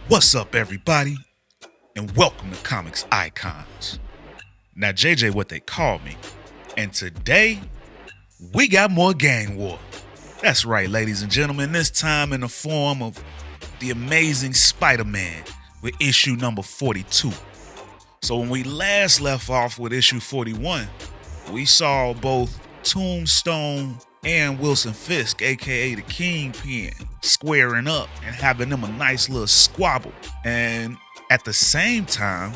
What's up, everybody, and welcome to Comics Icons. Now, JJ, what they call me, and today we got more gang war. That's right, ladies and gentlemen, this time in the form of the amazing Spider-Man with issue number 42. So when we last left off with issue 41, we saw both Tombstone and Wilson Fisk, aka the Kingpin, squaring up and having them a nice little squabble. And at the same time,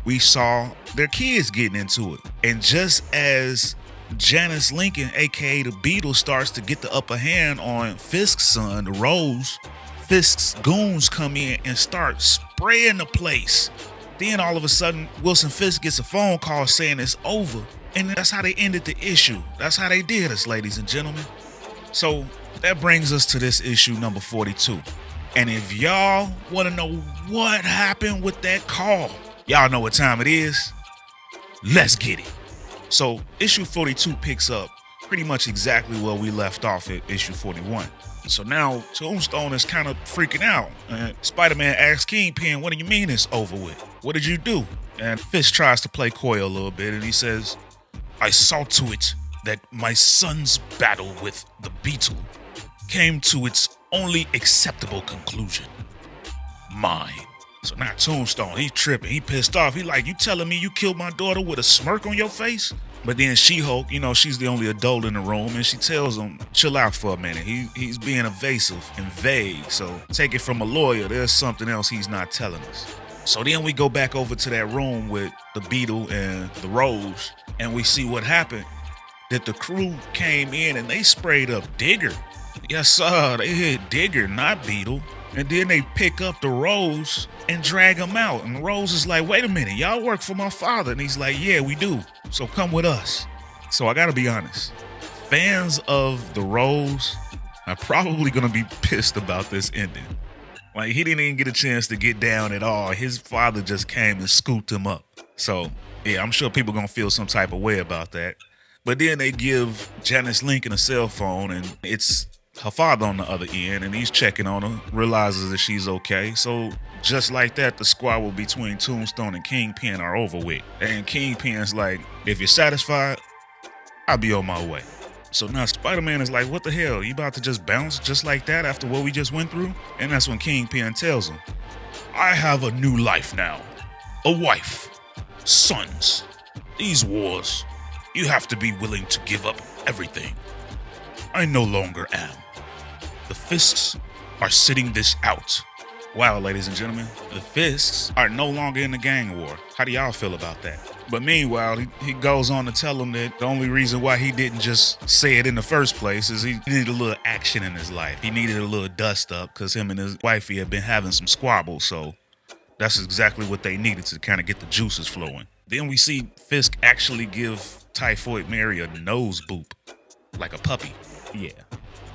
we saw their kids getting into it. And just as Janice Lincoln, aka the Beetle, starts to get the upper hand on Fisk's son, the Rose, Fisk's goons come in and start spraying the place. Then all of a sudden, Wilson Fisk gets a phone call saying it's over. And that's how they ended the issue. That's how they did us, ladies and gentlemen. So that brings us to this issue number 42. And if y'all want to know what happened with that call, y'all know what time it is. Let's get it. So issue 42 picks up pretty much exactly where we left off at issue 41. So now Tombstone is kind of freaking out. And Spider-Man asks Kingpin, what do you mean it's over with? What did you do? And Fisk tries to play coy a little bit and he says, I saw to it that my son's battle with the Beetle came to its only acceptable conclusion. Mine. So now Tombstone, he's tripping, he pissed off. He like, you telling me you killed my daughter with a smirk on your face? But then She-Hulk, she's the only adult in the room, and she tells him, chill out for a minute. He's being evasive and vague, so take it from a lawyer. There's something else he's not telling us. So then we go back over to that room with the Beetle and the Rose, and we see what happened. That the crew came in and they sprayed up Digger. Yes, sir, they hit Digger, not Beetle. And then they pick up the Rose and drag him out. And Rose is like, wait a minute, y'all work for my father. And he's like, yeah, we do. So come with us. So I gotta be honest. Fans of the Rose are probably gonna be pissed about this ending. Like, he didn't even get a chance to get down at all. His father just came and scooped him up. So, yeah, I'm sure people gonna feel some type of way about that. But then they give Janice Lincoln a cell phone, and it's her father on the other end, and he's checking on her, realizes that she's okay. So, just like that, the squabble between Tombstone and Kingpin are over with. And Kingpin's like, if you're satisfied, I'll be on my way. So now Spider-Man is like, what the hell? You about to just bounce just like that after what we just went through? And that's when Kingpin tells him, I have a new life now. A wife. Sons. These wars, you have to be willing to give up everything. I no longer am. The Fisks are sitting this out. Wow, ladies and gentlemen, the Fisks are no longer in the gang war. How do y'all feel about that? But meanwhile, he goes on to tell them that the only reason why he didn't just say it in the first place is he needed a little action in his life. He needed a little dust up because him and his wifey had been having some squabbles. So that's exactly what they needed to kind of get the juices flowing. Then we see Fisk actually give Typhoid Mary a nose boop, like a puppy. Yeah.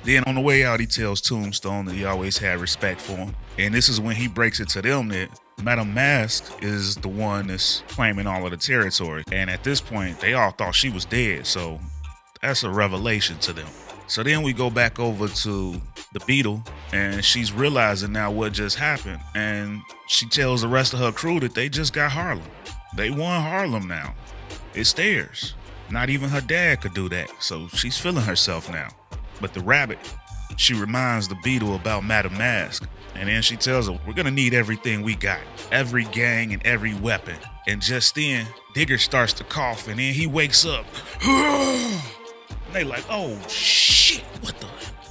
Then on the way out, he tells Tombstone that he always had respect for him. And this is when he breaks it to them that Madame Mask is the one that's claiming all of the territory. And at this point, they all thought she was dead. So that's a revelation to them. So then we go back over to the Beetle, and she's realizing now what just happened. And she tells the rest of her crew that they just got Harlem. They won Harlem now. It's theirs. Not even her dad could do that. So she's feeling herself now. But the Rabbit, she reminds the Beetle about Madame Mask. And then she tells her, we're going to need everything we got. Every gang and every weapon. And just then, Digger starts to cough, and then he wakes up. And they like, oh, shit, what the?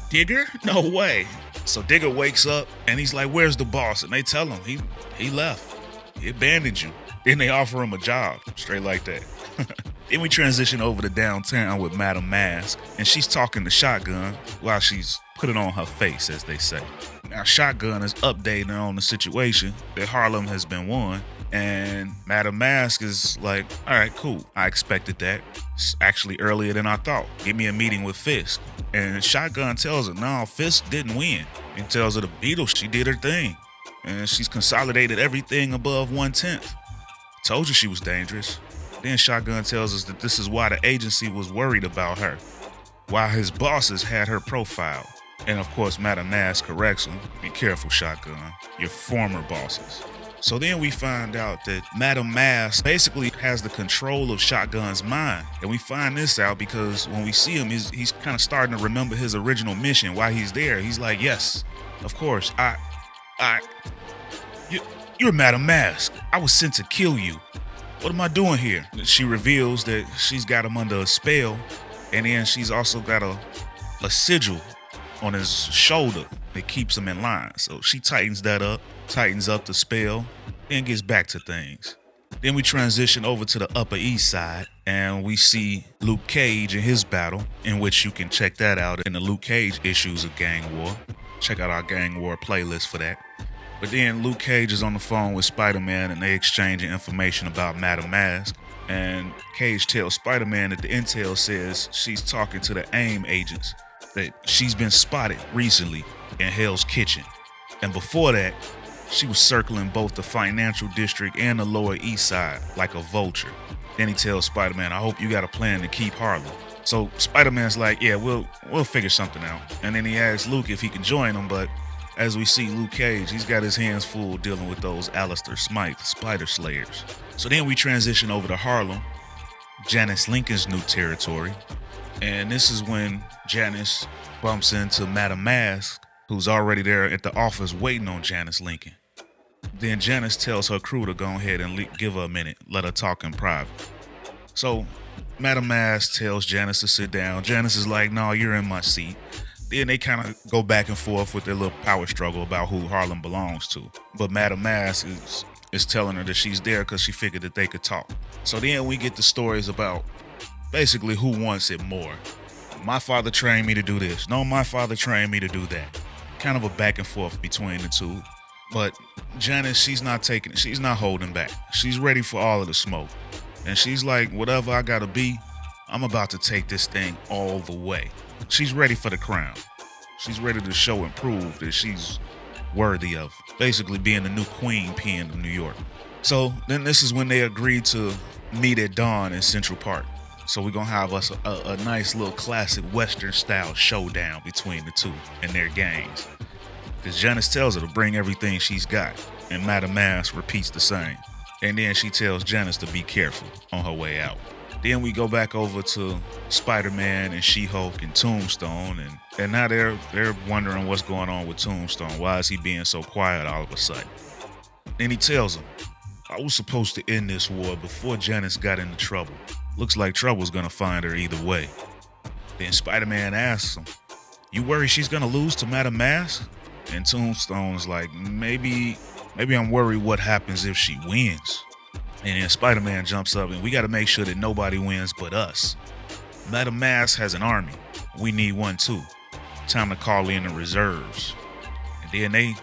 Digger? No way. So Digger wakes up, and he's like, where's the boss? And they tell him, he left. He abandoned you. Then they offer him a job, straight like that. Then we transition over to downtown with Madame Mask, and she's talking to Shotgun while she's putting on her face, as they say. Now, Shotgun is updating on the situation that Harlem has been won, and Madame Mask is like, all right, cool. I expected that. It's actually earlier than I thought. Give me a meeting with Fisk. And Shotgun tells her, no, Fisk didn't win. And tells her the Beetle, she did her thing. And she's consolidated everything above 1/10. Told you she was dangerous. Then Shotgun tells us that this is why the agency was worried about her. Why his bosses had her profile. And of course, Madam Mask corrects him. Be careful, Shotgun. Your former bosses. So then we find out that Madam Mask basically has the control of Shotgun's mind. And we find this out because when we see him, he's kind of starting to remember his original mission while he's there. He's like, yes, of course, you're Madam Mask. I was sent to kill you. What am I doing here? She reveals that she's got him under a spell, and then she's also got a sigil on his shoulder that keeps him in line. So she tightens that up, tightens up the spell, and gets back to things. Then we transition over to the Upper East Side, and we see Luke Cage in his battle, in which you can check that out in the Luke Cage issues of Gang War. Check out our Gang War playlist for that. But then Luke Cage is on the phone with Spider-Man, and they exchanging information about Madam Mask. And Cage tells Spider-Man that the intel says she's talking to the AIM agents, that she's been spotted recently in Hell's Kitchen. And before that, she was circling both the financial district and the Lower East Side like a vulture. Then he tells Spider-Man, I hope you got a plan to keep Harlem. So Spider-Man's like, yeah, we'll figure something out. And then he asks Luke if he can join him, but as we see Luke Cage, he's got his hands full dealing with those Alistair Smythe Spider Slayers. So then we transition over to Harlem, Janice Lincoln's new territory. And this is when Janice bumps into Madam Mask, who's already there at the office waiting on Janice Lincoln. Then Janice tells her crew to go ahead and give her a minute, let her talk in private. So Madam Mask tells Janice to sit down. Janice is like, no, you're in my seat. Then they kind of go back and forth with their little power struggle about who Harlem belongs to. But Madam Mask is telling her that she's there because she figured that they could talk. So then we get the stories about basically who wants it more. My father trained me to do this. No, my father trained me to do that. Kind of a back and forth between the two. But Janice, she's not holding back. She's ready for all of the smoke. And she's like, whatever I gotta be, I'm about to take this thing all the way. She's ready for the crown. She's ready to show and prove that she's worthy of basically being the new kingpin of New York. So then this is when they agreed to meet at dawn in Central Park. So we're going to have us a nice little classic Western style showdown between the two and their gangs. Because Janice tells her to bring everything she's got, and Madam Mask repeats the same. And then she tells Janice to be careful on her way out. Then we go back over to Spider-Man and She-Hulk and Tombstone, and now they're wondering what's going on with Tombstone. Why is he being so quiet all of a sudden? Then he tells them, I was supposed to end this war before Janice got into trouble. Looks like trouble's gonna find her either way. Then Spider-Man asks him, you worry she's gonna lose to Madam Mask? And Tombstone's like, maybe I'm worried what happens if she wins. And then Spider-Man jumps up, and we got to make sure that nobody wins but us. Madam Mask has an army. We need one too. Time to call in the reserves. And then they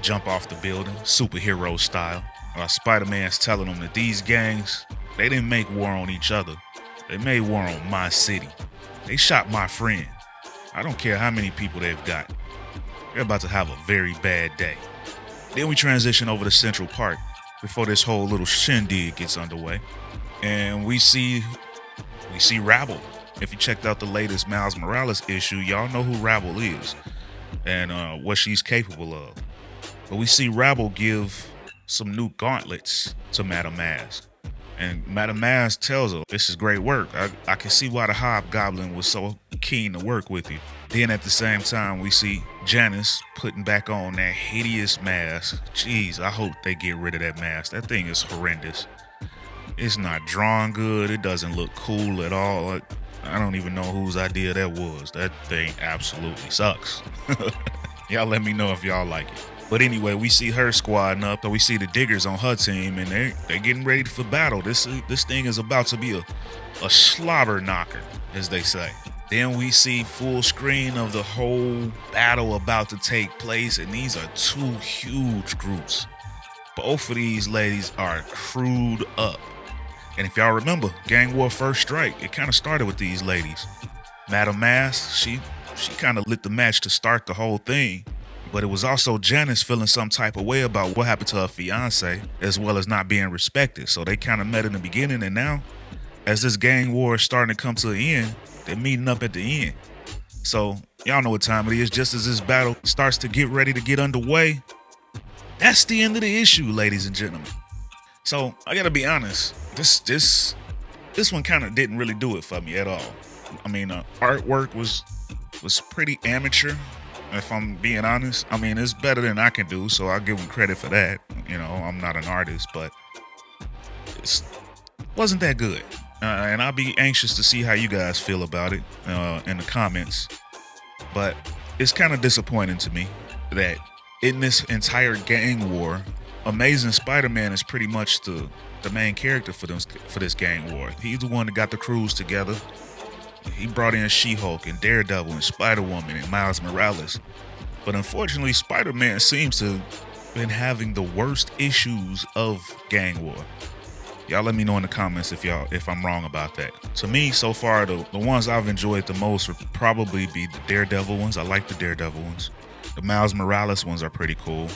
jump off the building, superhero style. While Spider-Man's telling them that these gangs, they didn't make war on each other. They made war on my city. They shot my friend. I don't care how many people they've got. They're about to have a very bad day. Then we transition over to Central Park before this whole little shindig gets underway. And we see Rabble. If you checked out the latest Miles Morales issue, y'all know who Rabble is and what she's capable of. But we see Rabble give some new gauntlets to Madam Mask. And Madam Mask tells her, this is great work. I can see why the Hobgoblin was so keen to work with you. Then at the same time, we see Janice putting back on that hideous mask. Jeez, I hope they get rid of that mask. That thing is horrendous. It's not drawn good. It doesn't look cool at all. I don't even know whose idea that was. That thing absolutely sucks. Y'all let me know if y'all like it. But anyway, we see her squadding up, and we see the diggers on her team, and they're getting ready for battle. This thing is about to be a slobber knocker, as they say. Then we see full screen of the whole battle about to take place, and these are two huge groups. Both of these ladies are crewed up. And if y'all remember, Gang War First Strike, it kind of started with these ladies. Madam Mask, she kind of lit the match to start the whole thing. But it was also Janice feeling some type of way about what happened to her fiance, as well as not being respected. So they kind of met in the beginning, and now, as this gang war is starting to come to an end, they're meeting up at the end. So Y'all know what time it is. Just as this battle starts to get ready to get underway, that's the end of the issue, ladies and gentlemen. So I gotta be honest, this one kind of didn't really do it for me at all. I mean, artwork was pretty amateur, if I'm being honest. I mean, it's better than I can do, so I'll give them credit for that. You know, I'm not an artist, but it wasn't that good. And I'll be anxious to see how you guys feel about it in the comments. But it's kind of disappointing to me that in this entire gang war, Amazing Spider-Man is pretty much the main character for this gang war. He's the one that got the crews together. He brought in She-Hulk and Daredevil and Spider-Woman and Miles Morales. But unfortunately, Spider-Man seems to have been having the worst issues of gang war. Y'all let me know in the comments if I'm wrong about that. To me, so far, the ones I've enjoyed the most would probably be the Daredevil ones. I like the Daredevil ones. The Miles Morales ones are pretty cool.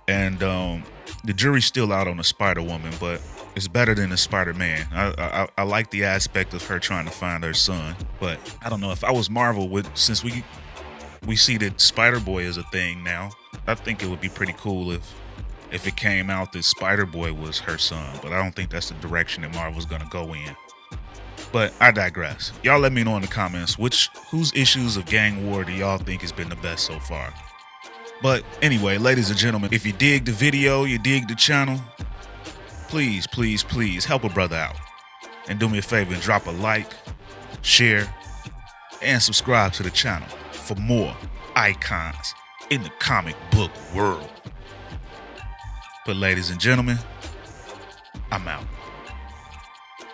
And the jury's still out on the Spider-Woman, but it's better than the Spider-Man. I like the aspect of her trying to find her son. But I don't know, if I was Marvel, since we see that Spider-Boy is a thing now, I think it would be pretty cool if it came out that Spider-Boy was her son. But I don't think that's the direction that Marvel's gonna go in. But I digress. Y'all let me know in the comments whose issues of gang war do y'all think has been the best so far. But anyway, ladies and gentlemen, if you dig the video, you dig the channel, please, please, please help a brother out. And do me a favor and drop a like, share, and subscribe to the channel for more icons in the comic book world. But ladies and gentlemen, I'm out.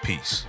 Peace.